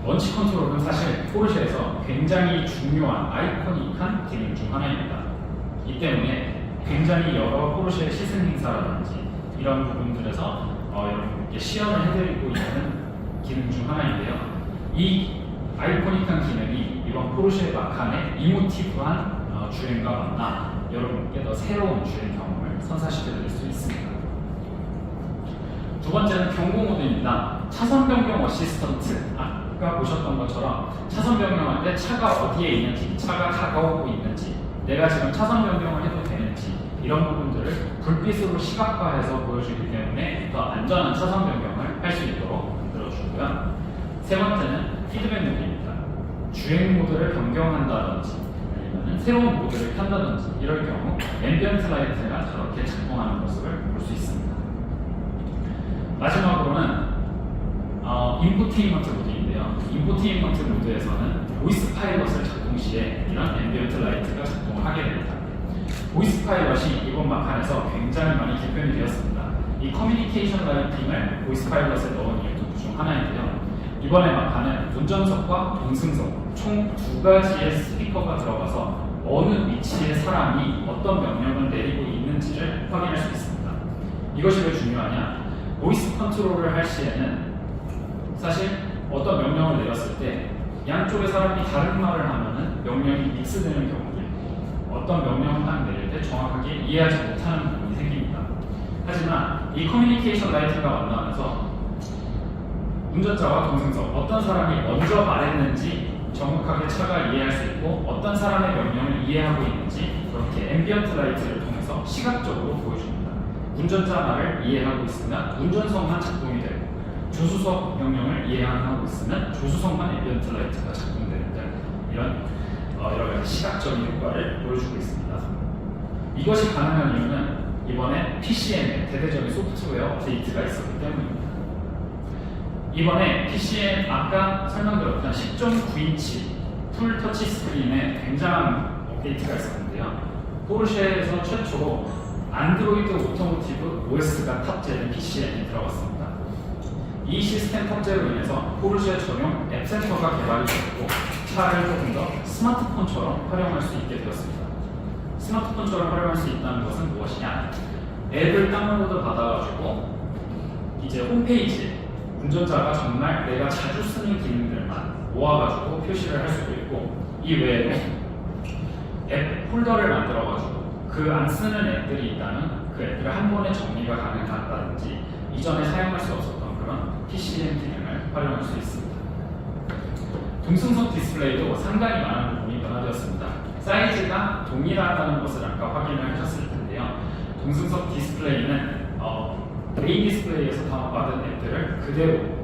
런치 컨트롤은 사실 포르쉐에서 굉장히 중요한 아이코닉한 기능 중 하나입니다. 이 때문에 굉장히 여러 포르쉐 시승 행사라든지 이런 부분들에서 여러분께 시연을 해드리고 있는 기능 중 하나인데요. 이 아이코닉한 기능이 이번 포르쉐 마칸의 이모티브한 주행과 만나 여러분께 더 새로운 주행 경험을 선사시켜드릴 수 있습니다. 두 번째는 경고 모드입니다. 차선 변경 어시스턴트, 아까 보셨던 것처럼 차선 변경할 때 차가 어디에 있는지, 차가 다가오고 있는지, 내가 지금 차선 변경을 해도 되는지 이런 부분들을 불빛으로 시각화해서 보여주기 때문에 더 안전한 차선 변경을 할 수 있도록 만들어주고요. 세 번째는 피드백 모드입니다. 주행 모드를 변경한다든지 아니면 새로운 모드를 켠다든지 이럴 경우 앰비언트 라이트가 저렇게 작동하는 모습을 볼 수 있습니다. 마지막으로는 인포테인먼트 모드인데요. 인포테인먼트 모드에서는 보이스 파일럿을 작동 시에 이런 앰비언트 라이트가 작동을 하게 됩니다. 보이스 파일럿이 이번 마칸에서 굉장히 많이 개편이 되었습니다. 이 커뮤니케이션 라이팅을 보이스 파일럿에 넣은 이유 중 하나인데요. 이번에 마칸은 운전석과 동승석 총 2가지의 스피커가 들어가서 어느 위치에 사람이 어떤 명령을 내리고 있는지를 확인할 수 있습니다. 이것이 왜 중요하냐? 보이스 컨트롤을 할 시에는 사실 어떤 명령을 내렸을 때 양쪽의 사람이 다른 말을 하면은 명령이 믹스되는 경우도 있고 어떤 명령을 딱 내릴 때 정확하게 이해하지 못하는 부분이 생깁니다. 하지만 이 커뮤니케이션 라이트가 만나면서 운전자와 동승석 어떤 사람이 먼저 말했는지 정확하게 차가 이해할 수 있고 어떤 사람의 명령을 이해하고 있는지 그렇게 앰비언트 라이트를 통해서 시각적으로 보여줍니다. 운전자 말을 이해하고 있으면 운전석만 작동이 되고 조수석 명령을 이해하고 있으면 조수석만 앰비언트 라이트가 작동되는 등 이런 여러 가지 시각적인 효과를 보여주고 있습니다. 이것이 가능한 이유는 이번에 PCM의 대대적인 소프트웨어 업데이트가 있었기 때문입니다. 이번에 PCM 아까 설명드렸던 10.9인치 풀 터치 스크린에 굉장한 업데이트가 있었는데요. 포르쉐에서 최초로 안드로이드 오토모티브 OS가 탑재된 PCM이 들어갔습니다. 이 시스템 탑재로 인해서 포르쉐 전용 앱 센터가 개발이 되었고 차를 조금 더 스마트폰처럼 활용할 수 있게 되었습니다. 스마트폰처럼 활용할 수 있다는 것은 무엇이냐? 앱을 다운로드 받아가지고 이제 홈페이지에 운전자가 정말 내가 자주 쓰는 기능들만 모아가지고 표시를 할 수도 있고 이 외에도 앱 폴더를 만들어가지고 그 안 쓰는 앱들이 있다면 그 앱들을 한 번에 정리가 가능하다든지 이전에 사용할 수 없었던 그런 PCM 기능을 활용할 수 있습니다. 동승석 디스플레이도 상당히 많은 부분이 변화되었습니다. 사이즈가 동일하다는 것을 아까 확인을 하셨을 텐데요. 동승석 디스플레이는 메인 디스플레이에서 다운받은 앱들을 그대로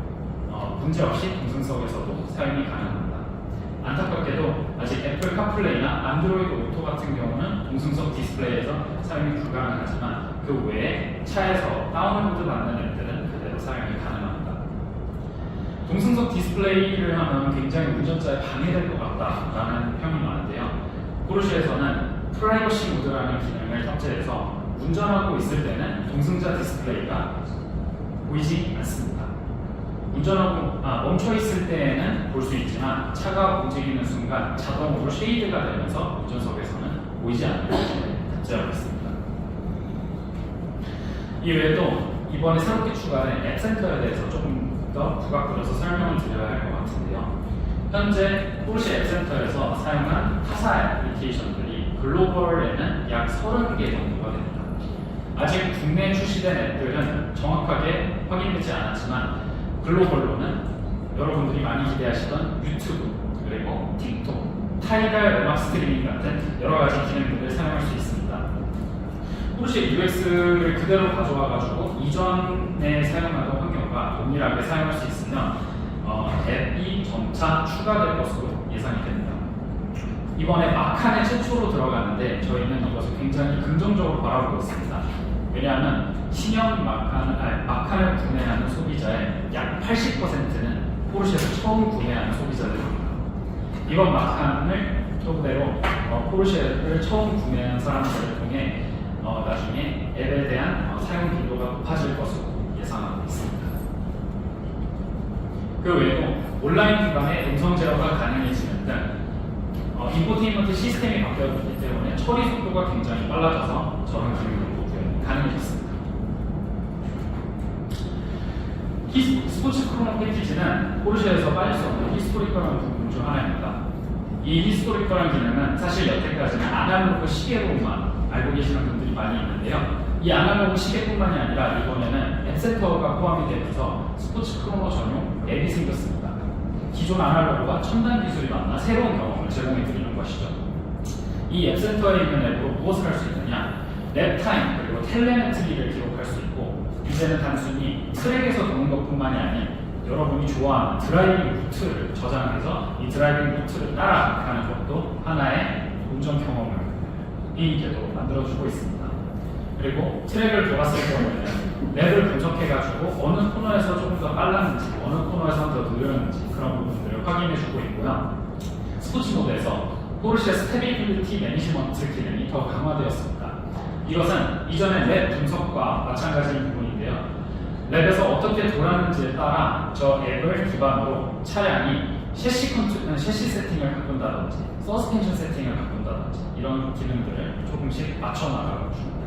문제없이 동승석에서도 사용이 가능합니다. 안타깝게도 아직 애플 카플레이나 안드로이드 오토 같은 경우는 동승석 디스플레이에서 사용이 불가능하지만 그 외에 차에서 다운로드 받는 앱들은 그대로 사용이 가능합니다. 동승석 디스플레이를 하면 굉장히 운전자에 방해될 것 같다라는 평이 많은데요. 포르쉐에서는 프라이버시 모드라는 기능을 탑재해서 운전하고 있을 때는 동승자 디스플레이가 보이지 않습니다. 멈춰 있을 때에는 볼 수 있지만 차가 움직이는 순간 자동으로 쉐이드가 되면서 운전석에서는 보이지 않는 기능을 탑재하고 있습니다. 이외에도 이번에 새롭게 추가된 앱센터에 대해서 조금 더 부각들어서 설명을 드려야 할 것 같은데요. 현재 포르쉐 앱센터에서 사용한 타사 애플리케이션들이 글로벌에는 약 30개 정도가 됩니다. 아직 국내에 출시된 앱들은 정확하게 확인되지 않았지만 글로벌로는 여러분들이 많이 기대하시던 유튜브, 그리고 틱톡, 타이달 음악 스트리밍 같은 여러 가지 기능들을 사용할 수 있습니다. 포르쉐 UX를 그대로 가져와가지고 이전에 사용하던 환경과 동일하게 사용할 수 있으면 앱이 점차 추가될 것으로 예상이 됩니다. 이번에 마칸에 최초로 들어가는데 저희는 이것을 굉장히 긍정적으로 바라보고 있습니다. 왜냐하면 신형 마칸을 구매하는 소비자의 약 80%는 포르쉐를 처음 구매하는 소비자들입니다. 이번 마칸을 그대로 포르쉐를 처음 구매한 사람들을 통해 나중에 앱에 대한 사용 빈도가 높아질 것으로 예상하고 있습니다. 그 외에도 온라인 기반의 음성 제어가 가능해지는 등 인포테인먼트 시스템이 바뀌었기 때문에 처리 속도가 굉장히 빨라져서 저런 기능도 가능해졌습니다. 스포츠 크로노 패키지는 포르쉐에서 빠질 수 없는 히스토리컬한 부분 중 하나입니다. 이 히스토리컬한 기능은 사실 여태까지는 아날로그 시계로만 알고 계시는 분들이 많이 있는데요. 이 아날로그 시계뿐만이 아니라 이번에는 앱센터가 포함이 되면서 스포츠 크로노 전용 앱이 생겼습니다. 기존 아날로그와 첨단 기술이 만나 새로운 경험을 제공해 드리는 것이죠. 이 앱센터에 있는 앱으로 무엇을 할 수 있느냐? 랩타임 그리고 텔레메트리를 기록할 수 있고 이제는 단순히 트랙에서 도는 것뿐만이 아닌 여러분이 좋아하는 드라이빙 루트를 저장해서 이 드라이빙 루트를 따라가는 것도 하나의 운전 경험을 있게도 만들어주고 있습니다. 그리고 트랙을 돌았을 경우에는 랩을 분석해가지고 어느 코너에서 조금 더 빨랐는지 어느 코너에서 더 느렸는지 그런 부분들을 확인해주고 있고요. 스포츠 모드에서 포르쉐 스테비리티 매니지먼트 기능이 더 강화되었습니다. 이것은 이전의 랩 분석과 마찬가지인 부분인데요. 랩에서 어떻게 돌았는지에 따라 저 앱을 기반으로 차량이 셰시 세팅을 바꾼다든지 서스펜션 세팅을 바꾼다든지 이런 기능들을 조금씩 맞춰 나가고 있습니다.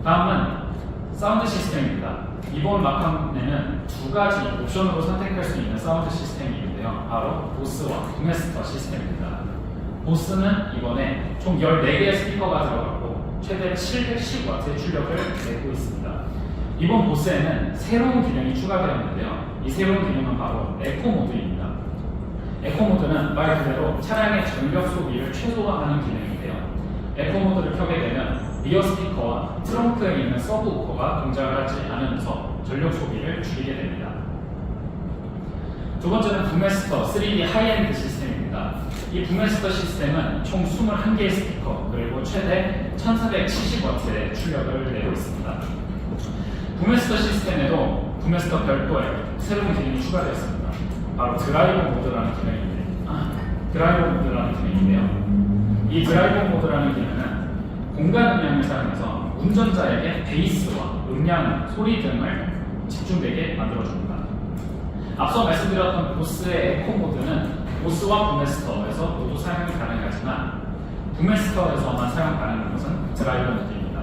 다음은 사운드 시스템입니다. 이번 마칸에는 두 가지 옵션으로 선택할 수 있는 사운드 시스템이 있는데요. 바로 보스와 부메스터 시스템입니다. 보스는 이번에 총 14개의 스피커가 들어갔고 최대 710W의 출력을 내고 있습니다. 이번 보스에는 새로운 기능이 추가되었는데요. 이 새로운 기능은 바로 에코 모드입니다. 에코 모드는 말 그대로 차량의 전력 소비를 최소화하는 기능인데요. 에코 모드를 켜게 되면 리어 스피커와 트렁크에 있는 서브우퍼가 동작을 하지 않으면서 전력 소비를 줄이게 됩니다. 두 번째는 부메스터 3D 하이엔드 시스템입니다. 이 부메스터 시스템은 총 21개의 스피커 그리고 최대 1470W의 출력을 내고 있습니다. 부메스터 시스템에도 부메스터 별도의 새로운 기능이 추가되었습니다. 바로 드라이버 모드라는 기능인데요. 이 드라이버 모드라는 기능은 공간 음량을 사용해서 운전자에게 베이스와 음량, 소리 등을 집중되게 만들어줍니다. 앞서 말씀드렸던 보스의 에코 모드는 보스와 부메스터에서 모두 사용이 가능하지만 부메스터에서만 사용 가능한 것은 드라이버 모드입니다.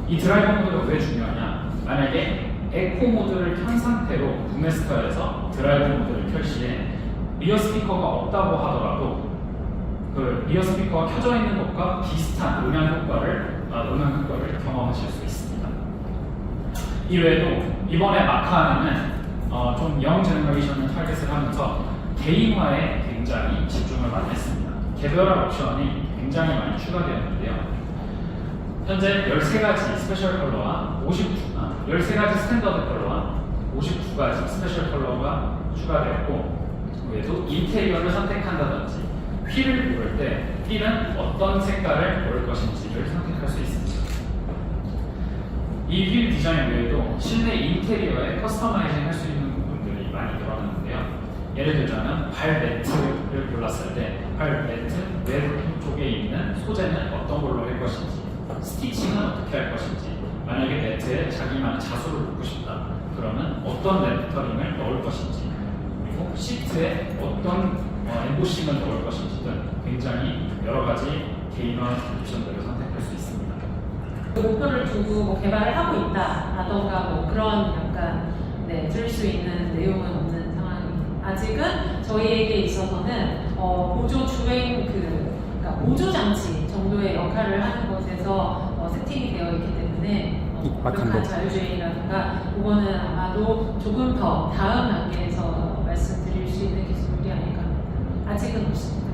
이 드라이버 모드가 왜 중요하냐? 만약에 에코 모드를 켠 상태로 부메스터에서 드라이버 모드를 켤 시에 리어 스피커가 없다고 하더라도 그 리어 스피커가 켜져 있는 것과 비슷한 음향 효과를 경험하실 수 있습니다. 이외에도 이번에 마카는 좀 영 제너레이션을 타겟을 하면서 개인화에 굉장히 집중을 많이 했습니다. 개별화 옵션이 굉장히 많이 추가되었는데요. 현재 13가지 스페셜 컬러와 13가지 스탠더드 컬러와 59가지 스페셜 컬러가 추가되었고, 그 외에도 인테리어를 선택한다든지 휠을 고를 때 휠은 어떤 색깔을 고를 것인지를 선택할 수 있습니다. 이 휠 디자인 외에도 실내 인테리어에 커스터마이징 할 수 있는 부분들이 많이 늘어났는데요. 예를 들자면 발 매트를 골랐을 때 발 매트 왼쪽에 있는 소재는 어떤 걸로 할 것인지, 스티칭은 어떻게 할 것인지, 만약에 매트에 자기만의 자수를 놓고 싶다 그러면 어떤 레터링을 넣을 것인지, 그리고 시트에 어떤 엠보싱을 넣을 것인지 등 굉장히 여러 가지 개인화 옵션들을 선택할 수 있습니다. 목표를 두고 뭐 개발을 하고 있다라던가 뭐 그런 약간 들을 수 있는 내용은 없는 상황입니다. 아직은 저희에게 있어서는 보조 주행 그러니까 보조 장치 정도의 역할을 하는 것에서 세팅이 되어 있기 때문에 완벽한 자율주행이라든가 그거는 아마도 조금 더 다음 단계에서 말씀드릴 수 있는 기술이 아닐까 합니다. 아직은 없습니다.